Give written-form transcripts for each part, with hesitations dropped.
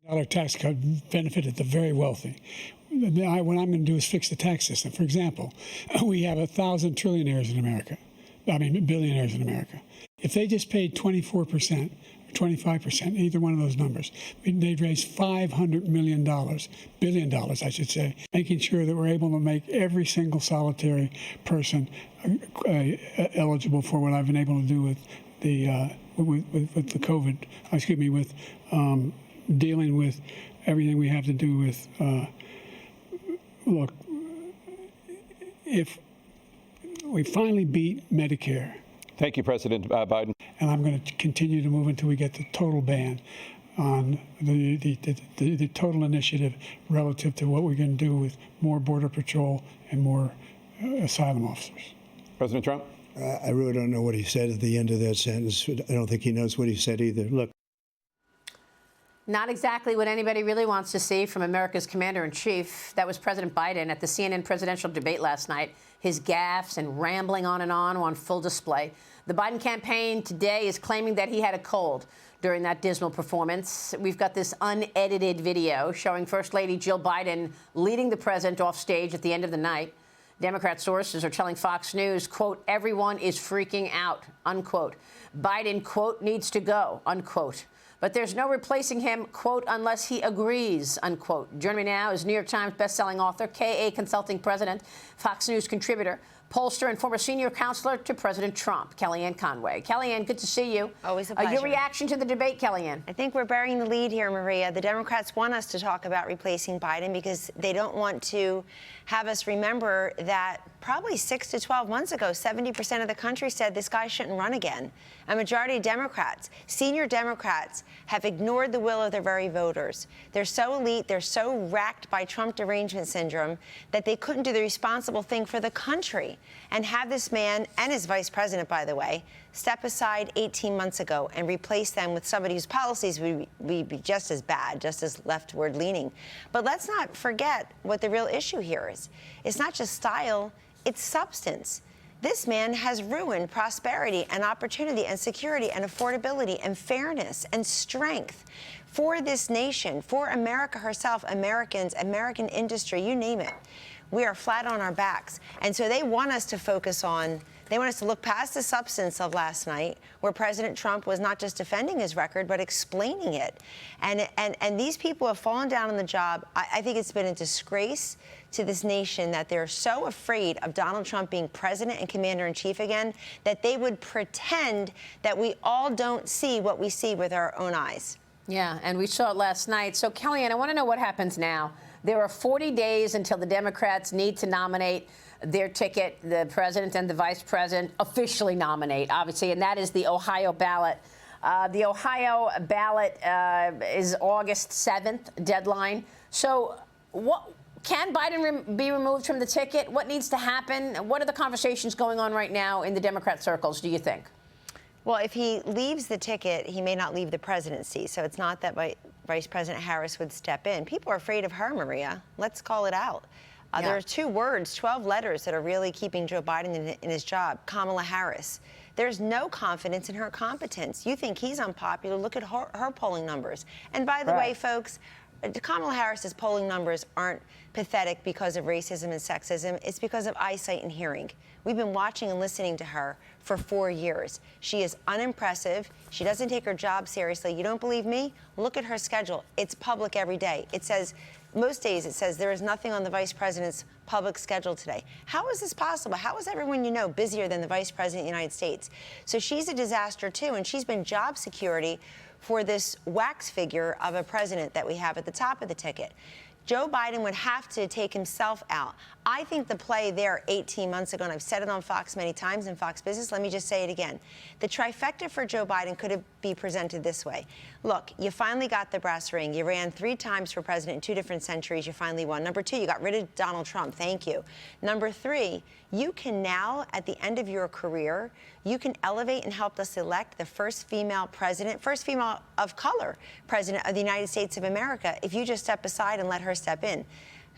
Our tax cut benefited the very wealthy. What I'm going to do is fix the tax system. For example, we have 1,000 trillionaires in America. Billionaires in America. If they just paid 24%, 25%, either one of those numbers, they'd raise $500 million, billion dollars, I should say, making sure that we're able to make every single solitary person eligible for what I've been able to do with the the COVID. With dealing with everything we have to do with. Look, if we finally beat Medicare. Thank you, President Biden. And I'm going to continue to move until we get the total ban on the total initiative relative to what we're going to do with more Border Patrol and more asylum officers. President Trump? I really don't know what he said at the end of that sentence. I don't think he knows what he said either. Look. Not exactly what anybody really wants to see from America's commander-in-chief. That was President Biden at the CNN presidential debate last night. His gaffes and rambling on full display. The Biden campaign today is claiming that he had a cold during that dismal performance. We've got this unedited video showing First Lady Jill Biden leading the president off stage at the end of the night. Democrat sources are telling Fox News, quote, everyone is freaking out, unquote. Biden, quote, needs to go, unquote. But there's no replacing him, quote, unless he agrees, unquote. Joining me now is New York Times bestselling author, KAConsulting President, Fox News contributor, pollster, and former senior counselor to President Trump, Kellyanne Conway. Kellyanne, good to see you. Always a pleasure. Your reaction to the debate, Kellyanne? I think we're burying the lead here, Maria. The Democrats want us to talk about replacing Biden because they don't want to have us remember that probably 6 to 12 months ago, 70% of the country said this guy shouldn't run again. A majority of Democrats, senior Democrats, have ignored the will of their very voters. They're so elite, they're so racked by Trump derangement syndrome that they couldn't do the responsible thing for the country and have this man, and his vice president, by the way, step aside 18 months ago and replace them with somebody whose policies would be just as bad, just as leftward leaning. But let's not forget what the real issue here is. It's not just style, it's substance. This man has ruined prosperity and opportunity and security and affordability and fairness and strength for this nation, for America herself, Americans, American industry, you name it. We are flat on our backs. And so they want us to focus on, they want us to look past the substance of last night, where President Trump was not just defending his record, but explaining it. And these people have fallen down on the job. I think it's been a disgrace to this nation that they're so afraid of Donald Trump being president and commander-in-chief again that they would pretend that we all don't see what we see with our own eyes. Yeah, and we saw it last night. So, Kellyanne, I want to know what happens now. There are 40 days until the Democrats need to nominate their ticket, the president and the vice president officially nominate, obviously, and that is the Ohio ballot. The Ohio ballot is August 7th deadline. So what can Biden be removed from the ticket? What needs to happen? What are the conversations going on right now in the Democrat circles, do you think? Well, if he leaves the ticket, he may not leave the presidency. So it's not that Vice President Harris would step in. People are afraid of her, Maria. Let's call it out. There are 2 words, 12 letters that are really keeping Joe Biden in his job. Kamala Harris. There's no confidence in her competence. You think he's unpopular. Look at her polling numbers. And by the way, folks, Kamala Harris's polling numbers aren't pathetic because of racism and sexism. It's because of eyesight and hearing. We've been watching and listening to her for 4 years. She is unimpressive. She doesn't take her job seriously. You don't believe me? Look at her schedule. It's public every day. It says, most days it says there is nothing on the vice president's public schedule today. How is this possible? How is everyone you know busier than the vice president of the United States? So she's a disaster too, and she's been job security for this wax figure of a president that we have at the top of the ticket. Joe Biden would have to take himself out. I think the play there 18 months ago, and I've said it on Fox many times in Fox Business, let me just say it again. The trifecta for Joe Biden could be presented this way. Look, you finally got the brass ring. You ran 3 times for president in 2 different centuries. You finally won. Number 2, you got rid of Donald Trump. Thank you. Number 3, you can now, at the end of your career, you can elevate and help us elect the first female president, first female of color president of the United States of America if you just step aside and let her step in.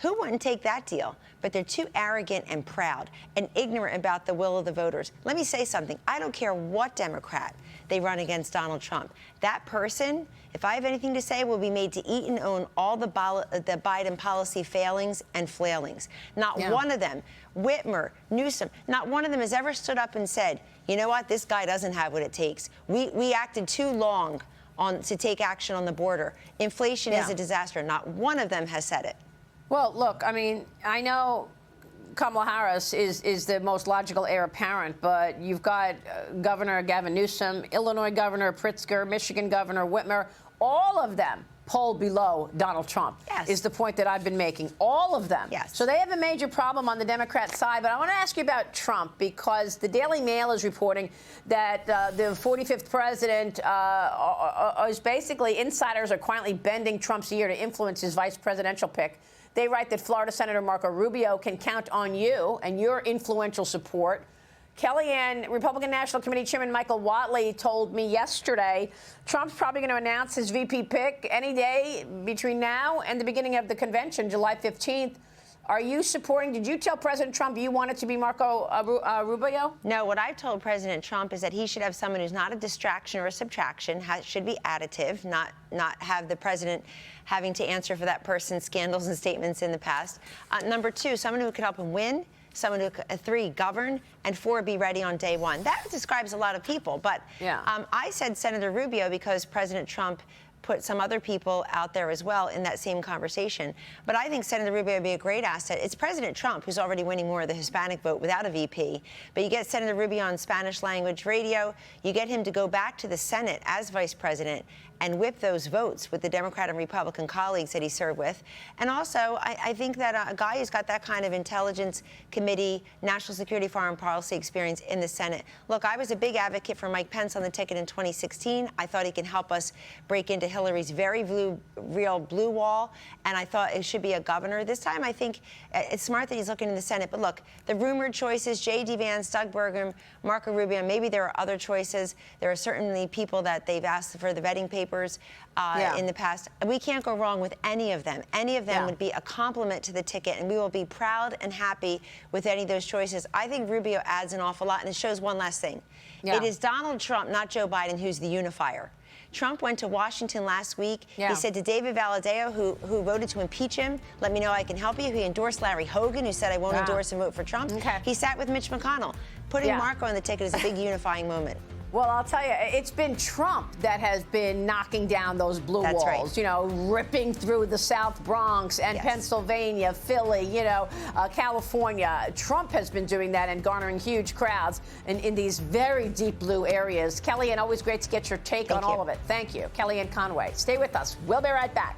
Who wouldn't take that deal? But they're too arrogant and proud and ignorant about the will of the voters. Let me say something. I don't care what Democrat they run against Donald Trump. That person, if I have anything to say, will be made to eat and own all the Biden policy failings and flailings. Not one of them, Whitmer, Newsom, not one of them has ever stood up and said, you know what, this guy doesn't have what it takes. We acted too long to take action on the border. Inflation is a disaster. Not one of them has said it. Well, look, I mean, I know Kamala Harris is the most logical heir apparent, but you've got Governor Gavin Newsom, Illinois Governor Pritzker, Michigan Governor Whitmer, all of them poll below Donald Trump, is the point that I've been making. All of them. Yes. So they have a major problem on the Democrat side. But I want to ask you about Trump, because the Daily Mail is reporting that the 45th president is basically, insiders are quietly bending Trump's ear to influence his vice presidential pick. They write that Florida Senator Marco Rubio can count on you and your influential support. Kellyanne, Republican National Committee Chairman Michael Whatley told me yesterday Trump's probably going to announce his VP pick any day between now and the beginning of the convention, July 15th. Are you supporting? Did you tell President Trump you wanted to be Marco Rubio? No, what I've told President Trump is that he should have someone who's not a distraction or a subtraction, should be additive, not have the president having to answer for that person's scandals and statements in the past. Number two, someone who could help him win. Someone who, 3, govern, and 4, be ready on day one. That describes a lot of people. But I said Senator Rubio because President Trump put some other people out there as well in that same conversation. But I think Senator Rubio would be a great asset. It's President Trump who's already winning more of the Hispanic vote without a VP. But you get Senator Rubio on Spanish language radio. You get him to go back to the Senate as vice president and whip those votes with the Democrat and Republican colleagues that he served with. And also, I think that a guy who's got that kind of intelligence committee, national security, foreign policy experience in the Senate. Look, I was a big advocate for Mike Pence on the ticket in 2016. I thought he can help us break into Hillary's very real blue wall, and I thought it should be a governor. This time, I think it's smart that he's looking in the Senate. But look, the rumored choices, J.D. Vance, Doug Burgum, Marco Rubio, maybe there are other choices. There are certainly people that they've asked for the vetting papers in the past. We can't go wrong with any of them. Any of them would be a compliment to the ticket, and we will be proud and happy with any of those choices. I think Rubio adds an awful lot, and it shows one last thing. It is Donald Trump, not Joe Biden, who's the unifier. Trump went to Washington last week. He said to David Valadao, who voted to impeach him, let me know I can help you. He endorsed Larry Hogan, who said I won't endorse and vote for Trump. He sat with Mitch McConnell. Putting Marco on the ticket is a big unifying moment. Well, I'll tell you, it's been Trump that has been knocking down those blue walls, right. You know, ripping through the South Bronx and Pennsylvania, Philly, you know, California. Trump has been doing that and garnering huge crowds in these very deep blue areas. Kellyanne, always great to get your take on all of it. Thank you. Kellyanne Conway. Stay with us. We'll be right back.